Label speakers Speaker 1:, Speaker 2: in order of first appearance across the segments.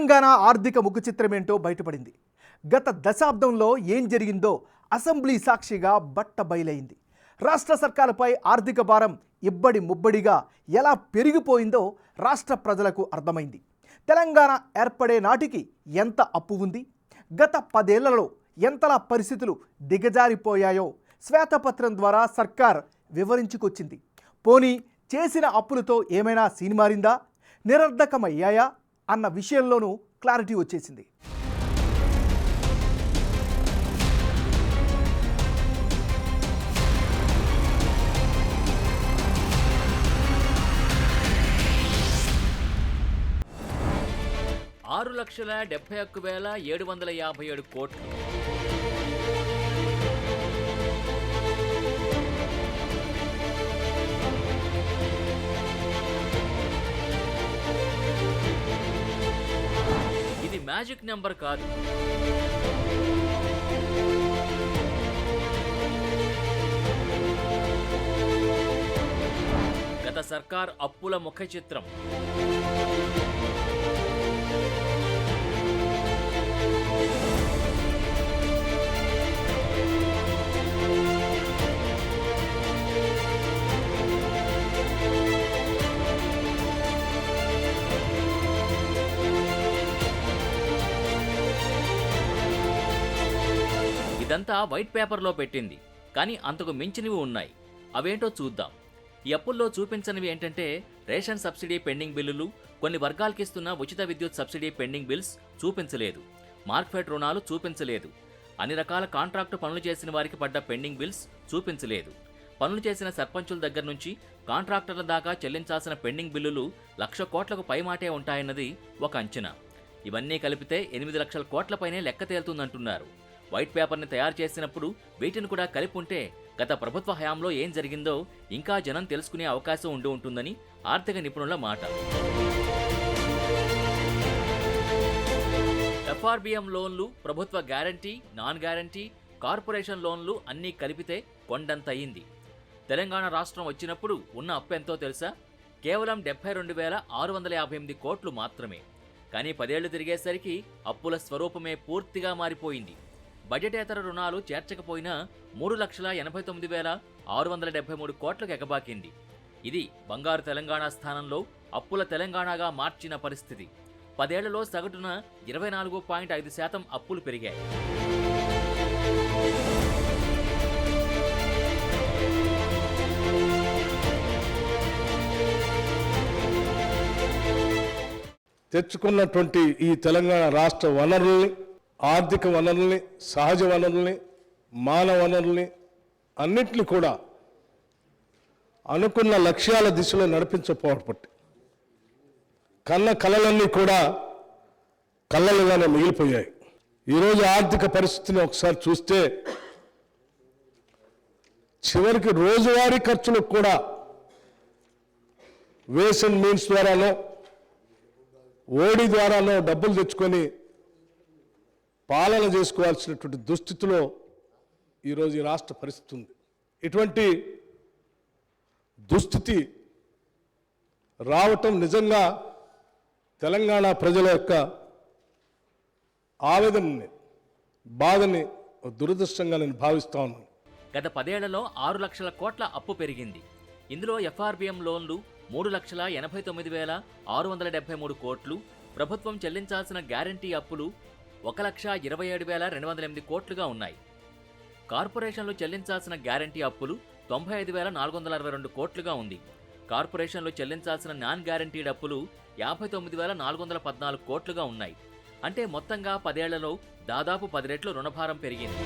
Speaker 1: తెలంగాణ ఆర్థిక ముఖచిత్రమేంటో బయటపడింది. గత దశాబ్దంలో ఏం జరిగిందో అసెంబ్లీ సాక్షిగా బట్టబయలైంది. రాష్ట్ర సర్కారుపై ఆర్థిక భారం ఇబ్బడి ముబ్బడిగా ఎలా పెరిగిపోయిందో రాష్ట్ర ప్రజలకు అర్థమైంది. తెలంగాణ ఏర్పడే నాటికి ఎంత అప్పు ఉంది, గత 10 ఏళ్లలో ఎంతలా పరిస్థితులు దిగజారిపోయాయో శ్వేతపత్రం ద్వారా సర్కార్ వివరించుకొచ్చింది. పోనీ చేసిన అప్పులతో ఏమైనా సీన్మారిందా, నిరర్ధకమయ్యాయా అన్న విషయంలోనూ క్లారిటీ వచ్చేసింది.
Speaker 2: $6,71,757 కోట్లు. ఇది మ్యాజిక్ నెంబర్ కాదు. గత సర్కార్ అప్పుల ముఖ చిత్రం. ఇదంతా వైట్ పేపర్లో పెట్టింది, కానీ అంతకు మించినవి ఉన్నాయి. అవేంటో చూద్దాం. ఈ అప్పుల్లో చూపించనివి ఏంటంటే రేషన్ సబ్సిడీ పెండింగ్ బిల్లులు, కొన్ని వర్గాలకిస్తున్న ఉచిత విద్యుత్ సబ్సిడీ పెండింగ్ బిల్స్ చూపించలేదు, మార్క్ఫెడ్ రుణాలు చూపించలేదు, అన్ని రకాల కాంట్రాక్టు పనులు చేసిన వారికి పడ్డ పెండింగ్ బిల్స్ చూపించలేదు, పనులు చేసిన సర్పంచుల దగ్గర నుంచి కాంట్రాక్టర్ల దాకా చెల్లించాల్సిన పెండింగ్ బిల్లులు 1,00,000 కోట్లకు పైమాటే ఉంటాయన్నది ఒక అంచనా. ఇవన్నీ కలిపితే 8 లక్షల కోట్లపైనే లెక్క తేలుతుందంటున్నారు. వైట్ పేపర్ని తయారు చేసినప్పుడు వీటిని కూడా కలిపి ఉంటే గత ప్రభుత్వ హయాంలో ఏం జరిగిందో ఇంకా జనం తెలుసుకునే అవకాశం ఉంటుందని ఆర్థిక నిపుణుల మాట. ఎఫ్ఆర్బిఎం లోన్లు, ప్రభుత్వ గ్యారంటీ, నాన్ గ్యారంటీ, కార్పొరేషన్ లోన్లు అన్నీ కలిపితే కొండంత అయింది. తెలంగాణ రాష్ట్రం వచ్చినప్పుడు ఉన్న అప్పు ఎంతో తెలుసా? కేవలం 72,658 కోట్లు మాత్రమే. కానీ 10 ఏళ్లు తిరిగేసరికి అప్పుల స్వరూపమే పూర్తిగా మారిపోయింది. బడ్జెటేతర రుణాలు చేర్చకపోయినా 3,89,673 కోట్లకు ఎగబాకింది. ఇది బంగారు తెలంగాణ స్థానంలో అప్పుల తెలంగాణగా మార్చిన పరిస్థితి. 10 ఏళ్లలో సగటున 24.5% అప్పులు పెరిగాయి.
Speaker 3: తెచ్చుకున్నటువంటి ఈ తెలంగాణ రాష్ట్ర వనరుల్ని, ఆర్థిక వనరుల్ని, సహజ వనరుల్ని, మానవ వనరుల్ని అన్నింటినీ కూడా అనుకున్న లక్ష్యాల దిశలో నడిపించకపోవడం కన్న కళలన్నీ కూడా కళ్ళలుగానే మిగిలిపోయాయి. ఈరోజు ఆర్థిక పరిస్థితిని ఒకసారి చూస్తే చివరికి రోజువారీ ఖర్చులకు కూడా వేస్ అండ్ మీన్స్ ద్వారానో ఓడి ద్వారానో డబ్బులు తెచ్చుకొని పాలన చేసుకోవాల్సినటువంటి దుస్థితిలో ఈరోజు ఈ రాష్ట్ర పరిస్థితి ఉంది. ఇటువంటి దుస్థితి రావటం నిజంగా తెలంగాణ ప్రజల యొక్క ఆవేదనని, బాధని దురదృష్టంగా నేను భావిస్తా ఉన్నాను.
Speaker 2: గత 10 ఏళ్లలో 6 లక్షల కోట్ల అప్పు పెరిగింది. ఇందులో ఎఫ్ఆర్బిఎం లోన్లు 3,89,673 కోట్లు, ప్రభుత్వం చెల్లించాల్సిన గ్యారంటీ అప్పులు 1,27,208 కోట్లుగా ఉన్నాయి. కార్పొరేషన్లు చెల్లించాల్సిన గ్యారంటీ అప్పులు 95,462 కోట్లుగా ఉంది. కార్పొరేషన్లు చెల్లించాల్సిన నాన్ గ్యారంటీడ్ అప్పులు 59,414 కోట్లుగా ఉన్నాయి. అంటే మొత్తంగా 10 ఏళ్లలో దాదాపు 10 రెట్లు రుణభారం పెరిగింది.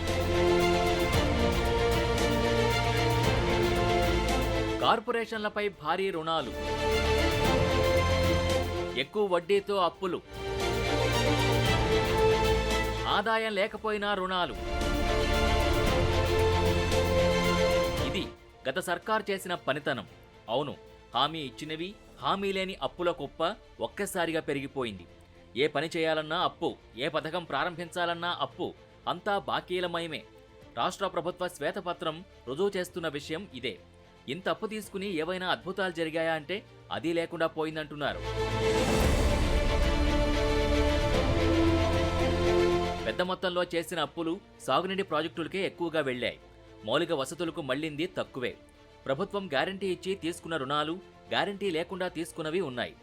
Speaker 2: కార్పొరేషన్లపై భారీ రుణాలు, ఎక్కువ వడ్డీతో అప్పులు, ఆదాయం లేకపోయినా రుణాలు. ఇది గత సర్కార్ చేసిన పనితనం. అవును, హామీ ఇచ్చినవి, హామీ లేని అప్పుల కుప్ప ఒక్కసారిగా పెరిగిపోయింది. ఏ పని చేయాలన్నా అప్పు, ఏ పథకం ప్రారంభించాలన్నా అప్పు, అంతా బాకీలమయమే. రాష్ట్ర ప్రభుత్వ శ్వేతపత్రం రుజువు చేస్తున్న విషయం ఇదే. ఇంత అప్పు తీసుకుని ఏవైనా అద్భుతాలు జరిగాయా అంటే అది లేకుండా పోయిందంటున్నారు. పెద్ద మొత్తంలో చేసిన అప్పులు సాగునీటి ప్రాజెక్టులకే ఎక్కువగా వెళ్లాయి. మౌలిక వసతులకు మళ్లింది తక్కువే. ప్రభుత్వం గ్యారంటీ ఇచ్చి తీసుకున్న రుణాలు, గ్యారంటీ లేకుండా తీసుకున్నవి ఉన్నాయి.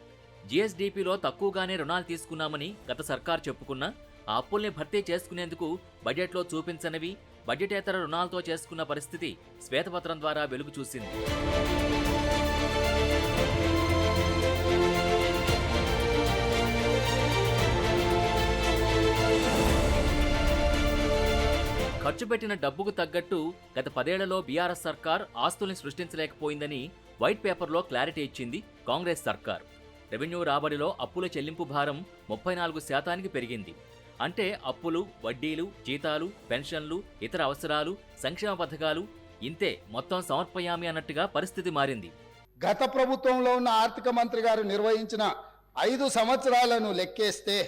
Speaker 2: జీఎస్డీపీలో తక్కువగానే రుణాలు తీసుకున్నామని గత సర్కార్ చెప్పుకున్నా ఆ అప్పుల్ని భర్తీ చేసుకునేందుకు బడ్జెట్లో చూపించనివి, బడ్జెటేతర రుణాలతో చేసుకున్న పరిస్థితి శ్వేతపత్రం ద్వారా వెలుగు చూసింది. ఖర్చు పెట్టిన డబ్బుకు తగ్గట్టు గత 10 ఏళ్లలో బీఆర్ఎస్ సర్కార్ ఆస్తుల్ని సృష్టించలేకపోయిందని వైట్ పేపర్లో క్లారిటీ ఇచ్చింది కాంగ్రెస్ సర్కార్. రెవెన్యూ రాబడిలో అప్పుల చెల్లింపు భారం 34% పెరిగింది. అంటే అప్పులు, వడ్డీలు, జీతాలు, పెన్షన్లు, ఇతర అవసరాలు, సంక్షేమ పథకాలు ఇంతే మొత్తం సమర్పయామి అన్నట్టుగా పరిస్థితి మారింది.
Speaker 4: గత ప్రభుత్వంలో ఉన్న ఆర్థిక మంత్రి గారు నిర్వహించిన 5 సంవత్సరాలను లెక్కేస్తే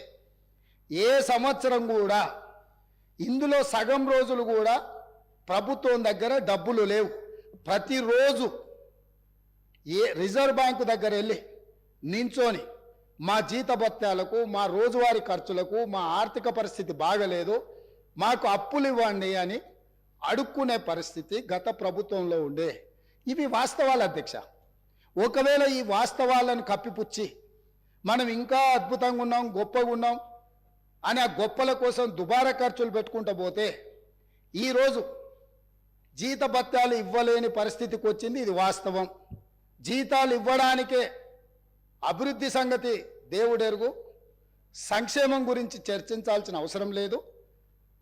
Speaker 4: ఏ సంవత్సరం కూడా ఇందులో సగం రోజులు కూడా ప్రభుత్వం దగ్గర డబ్బులు లేవు. ప్రతిరోజు రిజర్వ్ బ్యాంకు దగ్గర వెళ్ళి నించొని మా జీతభత్యాలకు, మా రోజువారీ ఖర్చులకు, మా ఆర్థిక పరిస్థితి బాగలేదు, మాకు అప్పులు ఇవ్వండి అని అడుక్కునే పరిస్థితి గత ప్రభుత్వంలో ఉండే. ఇవి వాస్తవాలు అధ్యక్ష. ఒకవేళ ఈ వాస్తవాలను కప్పిపుచ్చి మనం ఇంకా అద్భుతంగా ఉన్నాం, గొప్పగా ఉన్నాం అని ఆ గొప్పల కోసం దుబారా ఖర్చులు పెట్టుకుంటూ పోతే ఈరోజు జీతభత్యాలు ఇవ్వలేని పరిస్థితికి వచ్చింది. ఇది వాస్తవం. జీతాలు ఇవ్వడానికే అభివృద్ధి సంగతి దేవుడెరుగు, సంక్షేమం గురించి చర్చించాల్సిన అవసరం లేదు.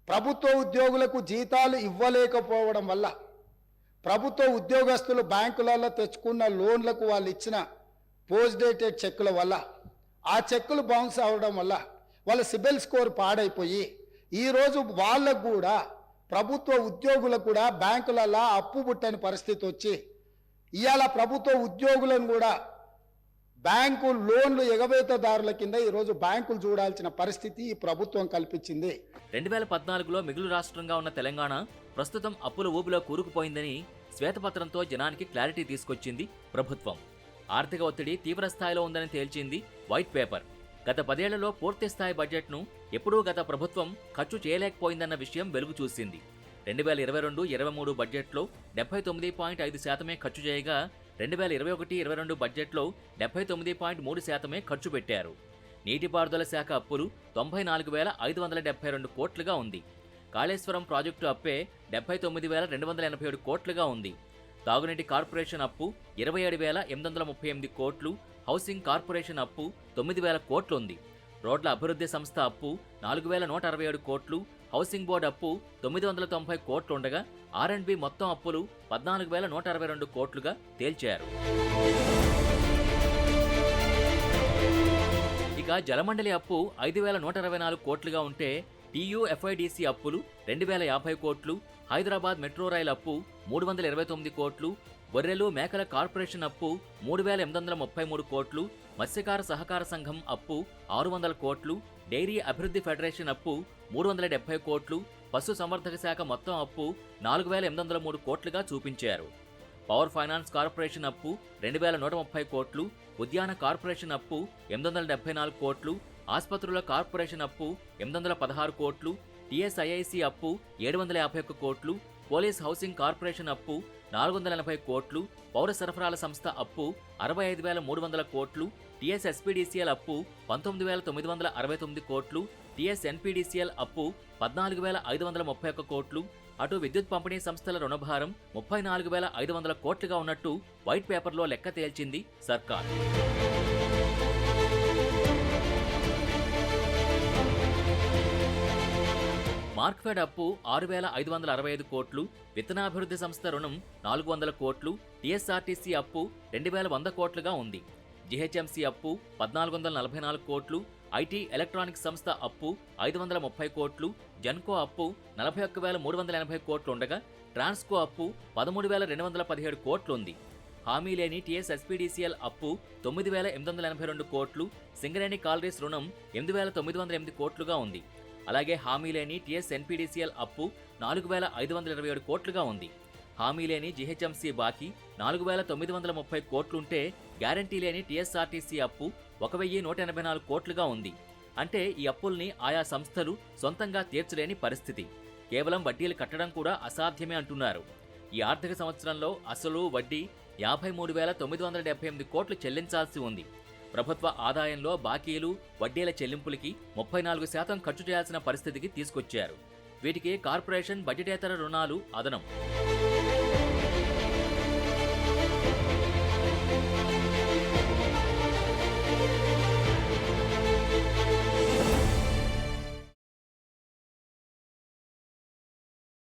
Speaker 4: ప్రభుత్వ ఉద్యోగులకు జీతాలు ఇవ్వలేకపోవడం వల్ల, ప్రభుత్వ ఉద్యోగస్తులు బ్యాంకులలో తెచ్చుకున్న లోన్లకు వాళ్ళు ఇచ్చిన పోస్ట్ డేటెడ్ చెక్కుల వల్ల, ఆ చెక్కులు బౌన్స్ అవ్వడం వల్ల వాళ్ళ సిబిల్ స్కోర్ పాడైపోయి ఈరోజు వాళ్ళకు కూడా, ప్రభుత్వ ఉద్యోగులకు కూడా బ్యాంకులలో అప్పు పుట్టని పరిస్థితి వచ్చి ఇవాళ ప్రభుత్వ ఉద్యోగులను కూడా బ్యాంకు లోన్లు ఎగవేతదారుల కింద ఈరోజు బ్యాంకులు చూడాల్సిన పరిస్థితి ఈ ప్రభుత్వం కల్పించింది.
Speaker 2: 2014లో మిగులు రాష్ట్రంగా ఉన్న తెలంగాణ ప్రస్తుతం అప్పుల ఊబిలో కూరుకుపోయిందని శ్వేతపత్రంతో జనానికి క్లారిటీ తీసుకొచ్చింది ప్రభుత్వం. ఆర్థిక ఒత్తిడి తీవ్ర స్థాయిలో ఉందని తేల్చింది వైట్ పేపర్. గత 10 ఏళ్లలో పూర్తి స్థాయి బడ్జెట్ను ఎప్పుడూ గత ప్రభుత్వం ఖర్చు చేయలేకపోయిందన్న విషయం వెలుగు చూసింది. 2022-23 బడ్జెట్లో 79.5% ఖర్చు చేయగా 2021-22 బడ్జెట్లో 79.3% ఖర్చు పెట్టారు. నీటిపారుదల శాఖ అప్పులు 94,572 కోట్లుగా ఉంది. కాళేశ్వరం ప్రాజెక్టు అప్పే 79,287 కోట్లుగా ఉంది. తాగునీటి కార్పొరేషన్ అప్పు 27,838 కోట్లు, హౌసింగ్ కార్పొరేషన్ అప్పు 9,000 కోట్లు ఉంది. రోడ్ల అభివృద్ధి సంస్థ అప్పు 4,167 కోట్లు, హౌసింగ్ బోర్డు అప్పు 990 కోట్లు ఉండగా R&B మొత్తం అప్పులు 14,162 కోట్లుగా తేల్చారు. ఇక జలమండలి అప్పు 5,124 కోట్లుగా ఉంటే TUFIDC అప్పులు 2,050 కోట్లు, హైదరాబాద్ మెట్రో రైల్ అప్పు 329 కోట్లు, గొర్రెలు మేకల కార్పొరేషన్ అప్పు 3,833 కోట్లు, మత్స్యకార సహకార సంఘం అప్పు 600 కోట్లు, డైరీ అభివృద్ధి ఫెడరేషన్ అప్పు 370 కోట్లు, పశు సంవర్ధక శాఖ మొత్తం అప్పు 4,803 కోట్లుగా చూపించారు. పవర్ ఫైనాన్స్ కార్పొరేషన్ అప్పు 2,130 కోట్లు, ఉద్యాన కార్పొరేషన్ అప్పు 874 కోట్లు, ఆసుపత్రుల కార్పొరేషన్ అప్పు 816 కోట్లు, TSIIC అప్పు 751 కోట్లు, పోలీస్ హౌసింగ్ కార్పొరేషన్ అప్పు 480 కోట్లు, పౌర సరఫరాల సంస్థ అప్పు 65,300 కోట్లు, TSSPDCL అప్పు 19,969 కోట్లు, TSNPDCL అప్పు 14,531 కోట్లు, అటు విద్యుత్ పంపిణీ సంస్థల రుణభారం 34,500 కోట్లుగా ఉన్నట్టు వైట్ పేపర్లో లెక్క తేల్చింది సర్కార్. మార్క్ఫెడ్ అప్పు 6,565 కోట్లు, విత్తనాభివృద్ధి సంస్థ రుణం 400 కోట్లు, TSRTC అప్పు 2,100 కోట్లుగా ఉంది. GHMC అప్పు 1,444 కోట్లు, IT ఎలక్ట్రానిక్స్ సంస్థ అప్పు 530 కోట్లు, జెన్కో అప్పు 41,380 కోట్లు ఉండగా ట్రాన్స్కో అప్పు 13,217 కోట్లు ఉంది. హామీ లేని TSSPDCL అప్పు 9,882 కోట్లు, సింగరేణి కాలరీస్ రుణం 8,908 కోట్లుగా ఉంది. అలాగే హామీ లేని TSNPDCL అప్పు 4,527 కోట్లుగా ఉంది. హామీ లేని GHMC బాకీ 4,930 కోట్లుంటే గ్యారంటీ లేని TSRTC అప్పు 1,184 కోట్లుగా ఉంది. అంటే ఈ అప్పుల్ని ఆయా సంస్థలు సొంతంగా తీర్చలేని పరిస్థితి. కేవలం వడ్డీలు కట్టడం కూడా అసాధ్యమే అంటున్నారు. ఈ ఆర్థిక సంవత్సరంలో అసలు వడ్డీ 53,978 కోట్లు చెల్లించాల్సి ఉంది. ప్రభుత్వ ఆదాయంలో బాకీలు, వడ్డీల చెల్లింపులకి 34% ఖర్చు చేయాల్సిన పరిస్థితికి తీసుకొచ్చారు. వీటికి కార్పొరేషన్ బడ్జెటేతర రుణాలు అదనం.